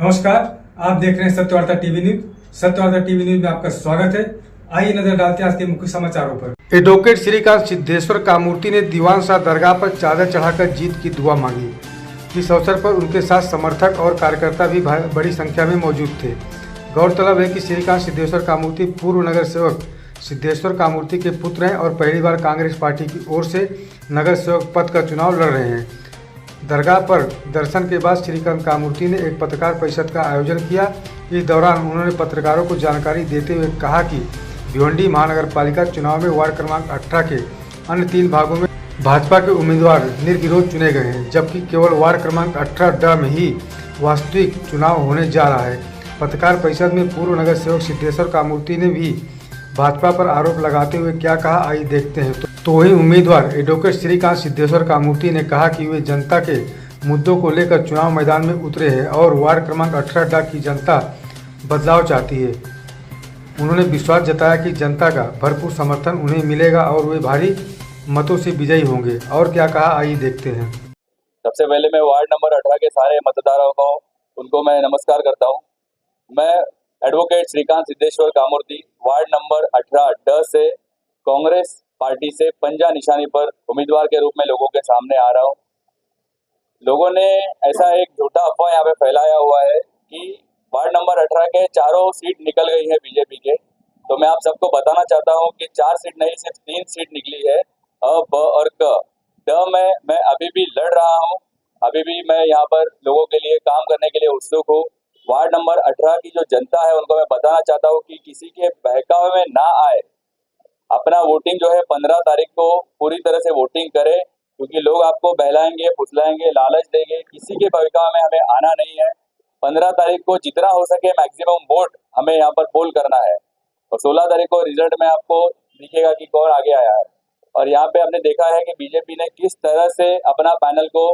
नमस्कार, आप देख रहे हैं Satyavarta TV news. Satyavarta TV news में आपका स्वागत है। आइए नजर डालते हैं आज के मुख्य समाचारों पर। एडवोकेट श्रीकांत सिद्धेश्वर कामूर्ति ने दीवान शाह दरगाह पर चादर चढ़ाकर जीत की दुआ मांगी। इस अवसर पर उनके साथ समर्थक और कार्यकर्ता भी बड़ी संख्या में मौजूद थे। गौरतलब है कि श्रीकांत सिद्धेश्वर कामूर्ति पूर्व नगर सेवक सिद्धेश्वर कामूर्ति के पुत्र हैं और पहली बार कांग्रेस पार्टी की ओर से नगर सेवक पद का चुनाव लड़ रहे हैं। दरगाह पर दर्शन के बाद श्रीकांत कामूर्ति ने एक पत्रकार परिषद का आयोजन किया। इस दौरान उन्होंने पत्रकारों को जानकारी देते हुए कहा कि भिवंडी महानगर पालिका चुनाव में वार्ड क्रमांक 18 के अन्य 3 भागों में भाजपा के उम्मीदवार निर्विरोध चुने गए हैं, जबकि केवल वार्ड क्रमांक 18 में ही वास्तविक चुनाव होने जा रहा है। पत्रकार परिषद में पूर्व नगर सेवक सिद्धेश्वर कामूर्ति ने भी भाजपा पर आरोप लगाते हुए क्या कहा, आइए देखते हैं। तो वही उम्मीदवार एडवोकेट श्रीकांत सिद्धेश्वर कामूर्ति ने कहा कि वे जनता के मुद्दों को लेकर चुनाव मैदान में उतरे हैं और वार्ड क्रमांक 18 की जनता बदलाव चाहती है। उन्होंने विश्वास जताया कि जनता का भरपूर समर्थन उन्हें मिलेगा और वे भारी मतों से विजयी होंगे। और क्या कहा, आइए देखते हैं। सबसे पहले मैं वार्ड नंबर 18 के सारे मतदाताओं को उनको मैं नमस्कार करता हूं। मैं advocate Shrikant Siddheshwar Kamurti ward number 18 से कांग्रेस पार्टी से पंजा निशानी पर उम्मीदवार के रूप में लोगों के सामने आ रहा हूं। लोगों ने ऐसा एक झूठा अफवाह यहाँ पे फैलाया हुआ है कि वार्ड नंबर 18 के चारों सीट निकल गई है बीजेपी के। तो मैं आप सबको बताना चाहता हूँ कि 4 सीट नहीं, सिर्फ 3 सीट निकली है, अ, ब और क। ड में मैं अभी भी लड़ रहा हूँ, अभी भी मैं यहाँ पर लोगों के लिए काम करने के लिए उत्सुक हूँ। वार्ड नंबर 18 की जो जनता है उनको मैं बताना चाहता हूँ कि किसी के बहकावे में ना आए। अपना वोटिंग जो है 15 तारीख को पूरी तरह से वोटिंग करें, क्योंकि लोग आपको बहलाएंगे, फुसलाएंगे, लालच देंगे। किसी के बहकावे में हमें आना नहीं है। 15 तारीख को जितना हो सके मैक्सिमम वोट हमें यहाँ पर पोल करना है और 16 तारीख को रिजल्ट में आपको दिखेगा कि कौन आगे आया है। और यहाँ पे हमने देखा है कि बीजेपी ने किस तरह से अपना पैनल को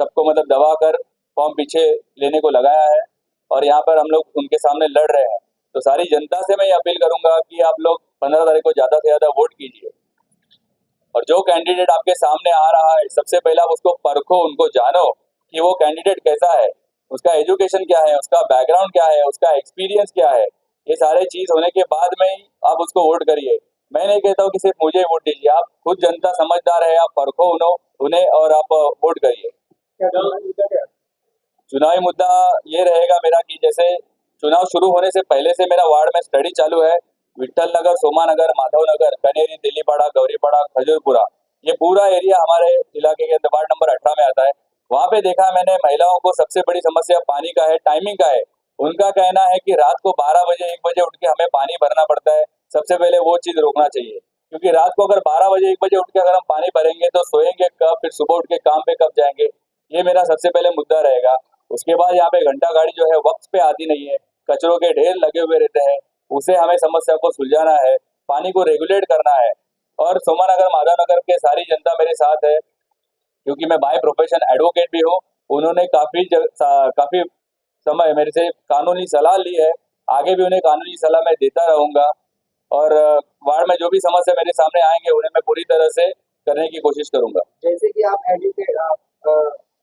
सबको मतलब दबा कर फॉर्म पीछे लेने को लगाया है और यहाँ पर हम लोग उनके सामने लड़ रहे हैं। तो सारी जनता से मैं ये अपील करूंगा कि आप लोग 15 तारीख को ज़्यादा से ज़्यादा वोट कीजिए और जो कैंडिडेट आपके सामने आ रहा है सबसे पहले आप उसको परखो, उनको जानो कि वो कैंडिडेट कैसा है, उसका एजुकेशन क्या है, उसका बैकग्राउंड क्या है, उसका एक्सपीरियंस क्या है। ये सारे चीज़ होने के बाद में ही आप उसको वोट करिए। मैं नहीं कहता हूँ कि सिर्फ मुझे वोट दीजिए, आप खुद जनता समझदार है, आप परखो उन्हें और आप वोट करिए। चुनावी मुद्दा ये रहेगा मेरा कि जैसे चुनाव शुरू होने से पहले से मेरा वार्ड में स्टडी चालू है। विट्ठल नगर, सोमा नगर, माधव नगर, कनेरी, दिल्लीपाड़ा, गौरीपाड़ा, खजूरपुरा, ये पूरा एरिया हमारे इलाके के अंदर वार्ड नंबर 18 में आता है। वहाँ पे देखा मैंने महिलाओं को सबसे बड़ी समस्या पानी का है, टाइमिंग का है। उनका कहना है कि रात को 12 बजे 1 बजे उठ के हमें पानी भरना पड़ता है। सबसे पहले वो चीज़ रोकना चाहिए, क्योंकि रात को अगर 12 बजे 1 बजे उठ के अगर हम पानी भरेंगे तो सोएंगे कब, फिर सुबह उठ के काम पे कब जाएंगे। ये मेरा सबसे पहले मुद्दा रहेगा। उसके बाद यहाँ पे घंटा गाड़ी जो है वक्त पे आती नहीं है, कचरों के ढेर लगे हुए रहते हैं, उसे हमें समस्या को सुलझाना है, पानी को रेगुलेट करना है। और सोमानगर, माधवनगर के सारी जनता मेरे साथ है, क्योंकि मैं बाय प्रोफेशन एडवोकेट भी हूँ। उन्होंने काफ़ी समय मेरे से कानूनी सलाह ली है, आगे भी उन्हें कानूनी सलाह मैं देता रहूँगा और वार्ड में जो भी समस्या मेरे सामने आएंगे उन्हें मैं पूरी तरह से करने की कोशिश करूँगा। जैसे कि आप एडवोकेट, आप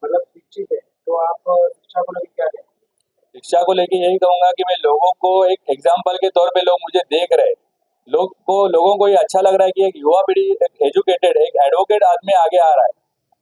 मतलब शिक्षित है, तो आप शिक्षा को लेकर क्या कहें? शिक्षा को लेके यही कहूंगा कि मैं लोगों को एक एग्जाम्पल के तौर पे लोग मुझे देख रहे हैं, लोगों को ये अच्छा लग रहा है कि एक युवा पीढ़ी, एक एजुकेटेड, एक एडवोकेट आदमी आगे आ रहा है।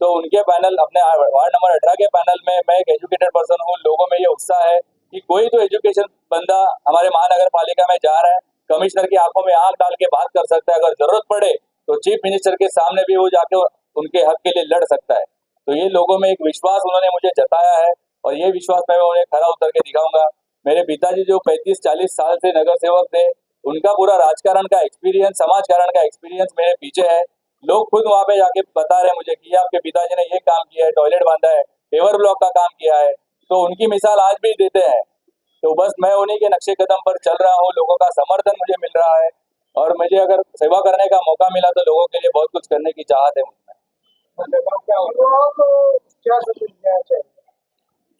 तो उनके पैनल, अपने वार्ड नंबर 18 के पैनल में मैं एक एजुकेटेड पर्सन हूँ। लोगों में ये उत्साह है कि कोई तो एजुकेशन बंदा हमारे महानगर पालिका में जा रहा है, कमिश्नर की आंखों में आंख डाल के बात कर सकता है, अगर जरूरत पड़े तो चीफ मिनिस्टर के सामने भी वो जाके उनके हक के लिए लड़ सकता है। तो ये लोगों में एक विश्वास उन्होंने मुझे जताया है और ये विश्वास मैं उन्हें खरा उतर के दिखाऊंगा। मेरे पिताजी जो 35-40 साल से नगर सेवक थे, उनका पूरा राजकारण का एक्सपीरियंस, समाजकारण का एक्सपीरियंस मेरे पीछे है। लोग खुद वहाँ पे जाके बता रहे हैं मुझे कि आपके पिताजी ने ये काम किया है, टॉयलेट बांधा है, पेवर ब्लॉक का काम किया है, तो उनकी मिसाल आज भी देते हैं। तो बस मैं उन्हीं के नक्शे कदम पर चल रहा हूँ, लोगों का समर्थन मुझे मिल रहा है और मुझे अगर सेवा करने का मौका मिला तो लोगों के लिए बहुत कुछ करने की चाहत है मुझमें।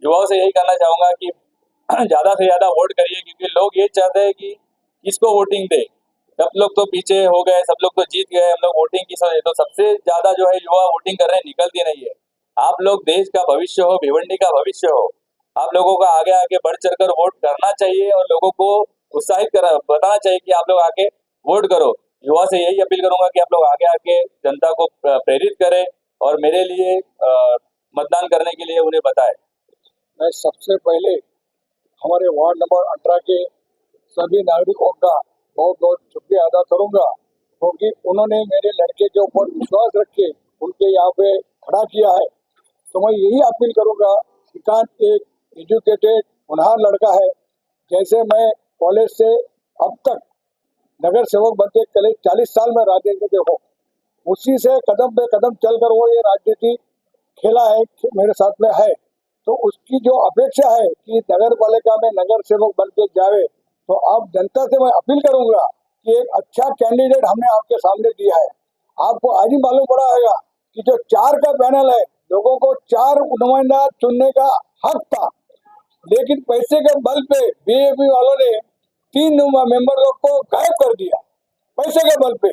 युवाओं से यही कहना चाहूंगा कि ज़्यादा से ज़्यादा वोट करिए, क्योंकि लोग ये चाहते हैं कि किसको वोटिंग दे। सब लोग तो पीछे हो गए, सब लोग तो जीत गए, हम लोग वोटिंग किसको दे। तो सबसे ज़्यादा जो है युवा वोटिंग करने निकलती नहीं है। आप लोग देश का भविष्य हो, भिवंडी का भविष्य हो, आप लोगों को आगे आगे बढ़ चढ़कर वोट करना चाहिए और लोगों को उत्साहित बताना चाहिए कि आप लोग आके वोट करो। युवा से यही अपील करूंगा कि आप लोग आगे आके जनता को प्रेरित करें और मेरे लिए मतदान करने के लिए उन्हें बताएं। मैं सबसे पहले हमारे वार्ड नंबर 18 के सभी नागरिकों का बहुत बहुत शुक्रिया अदा करूंगा, क्योंकि उन्होंने मेरे लड़के के ऊपर विश्वास रख के उनके यहाँ पे खड़ा किया है। तो मैं यही अपील करूंगा, श्रीकांत एक एजुकेटेड होनहार लड़का है। जैसे मैं कॉलेज से अब तक नगर सेवक बनते करीब 40 साल में राजनीति में हूँ, उसी से कदम पे कदम चलकर वो ये राजनीति खेला है, मेरे साथ में है। तो उसकी जो अपेक्षा है कि नगर पालिका में नगर सेवक बन के जावे, तो आप जनता से मैं अपील करूंगा कि एक अच्छा कैंडिडेट हमने आपके सामने दिया है। आपको आज ही मालूम पड़ा होगा कि जो 4 का पैनल है, लोगों को 4 नुमाइंदा चुनने का हक था, लेकिन पैसे के बल पे बीजेपी वालों ने 3 मेंबर लोग को गायब कर दिया पैसे के बल पे।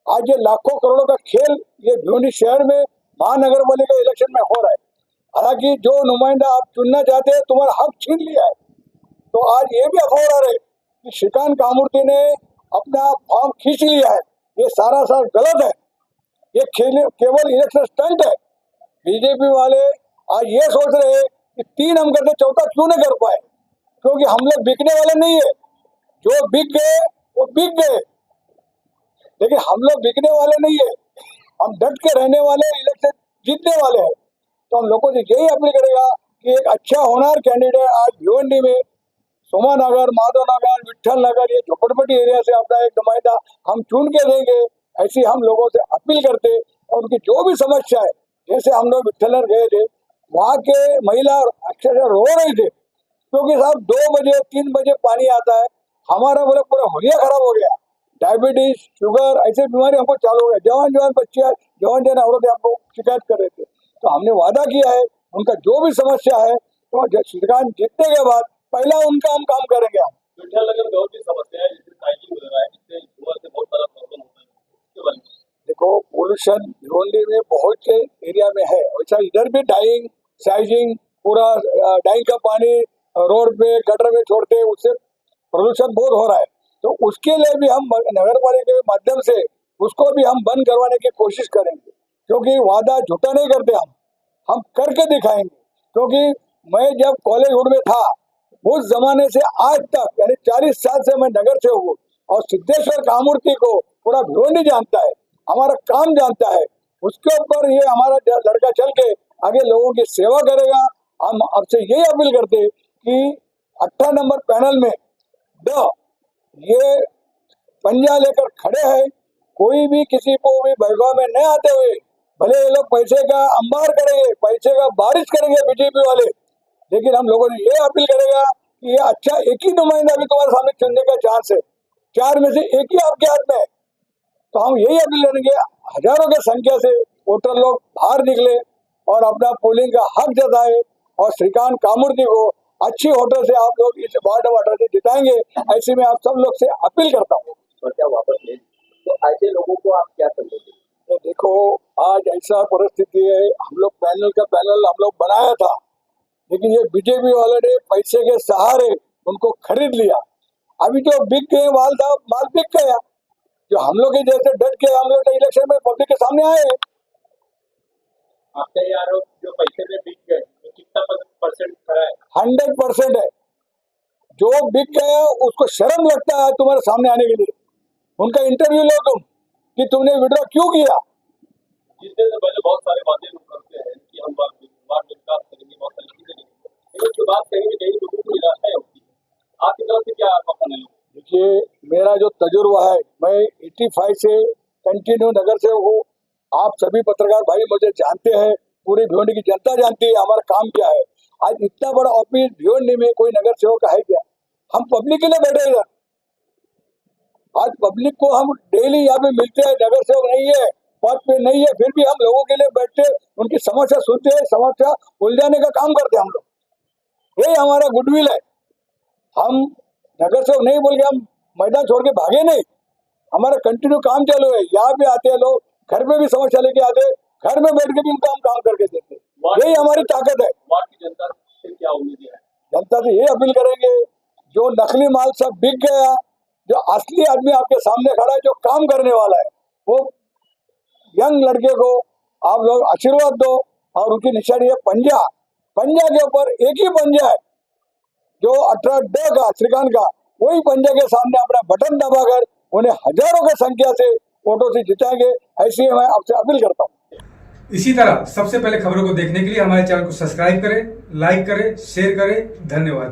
आज ये लाखों करोड़ों का खेल ये भिवंडी शहर में महानगर पालिका इलेक्शन में हो रहा है। हालांकि जो नुमाइंदा आप चुनना चाहते हैं, तुम्हारा हक छीन लिया है। तो आज ये भी अफवाह आ रहे कि श्रीकांत कामूर्ति ने अपना फॉर्म खींच लिया है। ये सारा गलत है। ये केवल इलेक्शन स्टंट है। बीजेपी वाले आज ये सोच रहे हैं कि 3 हम करते, चौथा क्यों नहीं कर पाए, क्योंकि हम लोग बिकने वाले नहीं है। जो बिक गए वो बिक गए, लेकिन हम लोग बिकने वाले नहीं है। हम डट के रहने वाले, इलेक्शन जीतने वाले हैं। तो हम लोगों से यही अपील करेगा कि एक अच्छा होनहार कैंडिडेट आज भिवंडी में सोमा नगर, माधव नगर, विठल नगर, ये झोपड़पट्टी एरिया से अपना एक नुमाइंदा हम चुन के देंगे, ऐसी हम लोगों से अपील करते। और उनकी जो भी समस्या है, जैसे हम लोग विठल नगर गए थे, वहाँ के महिला अक्षरशः रो रहे थे, क्योंकि साहब 2 बजे 3 बजे पानी आता है। हमारा बोले पूरा होलिया खराब हो गया। डायबिटीज, शुगर, ऐसे बीमारी हमको चालू हो गया। जवान बच्चे, जवान औरतें हमको शिकायत कर रहे थे। तो हमने वादा किया है, उनका जो भी समस्या है, तो श्रीकांत जीतने के बाद पहला उनका हम काम करेंगे। हम विठल नगर में और भी समस्या है, जैसे साइकिल वगैरह है, जिससे युवा से बहुत सारा प्रॉब्लम होता है। देखो, पोल्यूशन भिवंडी में बहुत से एरिया में है, वैसा इधर भी डाइंग, साइजिंग, पूरा डाइंग का पानी रोड पे गटर में छोड़ते, उससे प्रदूषण बहुत हो रहा है। तो उसके लिए भी हम नगर पालिका के माध्यम से उसको भी हम बंद करवाने की कोशिश करेंगे, क्योंकि वादा झूठा नहीं करते हम करके दिखाएंगे। क्योंकि मैं जब कॉलेज में था, उस जमाने से आज तक, यानी 40 साल से मैं नगर सेवक हूँ, और सिद्धेश्वर कामूर्ति को पूरा भिवंडी जानता है, हमारा काम जानता है। उसके ऊपर ये हमारा लड़का चल के आगे लोगों की सेवा करेगा। हम आपसे यही अपील करते कि 18 नंबर पैनल में ये पंजा लेकर खड़े हैं। कोई भी किसी को भी बहकावे में नहीं आते हुए, भले ये लोग पैसे का अंबार करेंगे, पैसे का बारिश करेंगे बीजेपी वाले, लेकिन हम लोगों ने ये अपील करेगा कि ये अच्छा एक ही नुमाइंदा भी तुम्हारे सामने चुनने का चांस है, 4 में से एक ही आपके हाथ में है। तो हम यही अपील करेंगे, हजारों की संख्या से वोटर लोग बाहर निकले और अपना पोलिंग का हक जताए, और श्रीकांत कामूर्ति को अच्छी वोटर से आप लोग इस वार्ड नंबर 18 से जिताएंगे, ऐसे में आप सब लोग से अपील करता हूँ। क्या वापस ले, तो ऐसे लोगों को आप क्या समझेंगे? तो देखो, आज ऐसा परिस्थिति है, हम लोग पैनल हम लोग बनाया था, लेकिन ये बीजेपी वाले ने पैसे के सहारे उनको खरीद लिया। अभी जो बिक गए माल बिक गया। जो हम लोग के जैसे डट के हम लोग इलेक्शन में पब्लिक के सामने आए हैं। आपके ये आरोप जो पैसे में बिक गए, तो कितना % खरा है? 100% है। जो बिक गया उसको शर्म लगता है तुम्हारे सामने आने के लिए। उनका इंटरव्यू लो तुम कि तुमने विड्रॉ क्यों किया। जिससे से पहले बहुत सारे वादे लोग करते हैं कि हम बार विकास करेंगे, बहुत सारी चीजें करेंगे, लेकिन उसके बाद कहीं ना कहीं लोगों को निराशा होती है। आपकी तरफ से क्या आपका है? देखिए, मेरा जो तजुर्बा है, मैं 85 से कंटिन्यू नगर सेवक हूँ। आप सभी पत्रकार भाई मुझे जानते हैं, पूरी भिवंडी की जनता जानती है हमारा काम क्या है। आज इतना बड़ा ऑफिस भिवंडी में कोई नगर सेवक है क्या? हम पब्लिक के लिए बैठे इधर। आज पब्लिक को हम डेली यहाँ पे मिलते हैं, नगर सेवक नहीं है, पद पे नहीं है, फिर भी हम लोगों के लिए बैठते, उनकी समस्या सुनते हैं, समस्या उलझाने का काम करते हैं हम लोग। यही हमारा गुडविल है। हम नगर सेवक नहीं बोल के हम मैदान छोड़ के भागे नहीं, हमारा कंटिन्यू काम चालू है। यहाँ पे आते हैं लोग, घर में भी समस्या लेके आते, घर में बैठ के भी उनका हम काम करके देते। यही हमारी ताकत है। वार्ड की जनता से क्या उम्मीद है? जनता से ये अपील करेंगे, जो नकली माल सब बिक गया, जो असली आदमी आपके सामने खड़ा है, जो काम करने वाला है, वो यंग लड़के को आप लोग आशीर्वाद दो। और उनकी निशानी है पंजा। पंजा के ऊपर एक ही पंजा है जो 18D का श्रीकांत का, वही पंजा के सामने अपना बटन दबाकर उन्हें हजारों की संख्या से वोटों से जिताएंगे, ऐसी मैं आपसे अपील करता हूँ। इसी तरह सबसे पहले खबरों को देखने के लिए हमारे चैनल को सब्सक्राइब करें, लाइक करें, शेयर करें। धन्यवाद।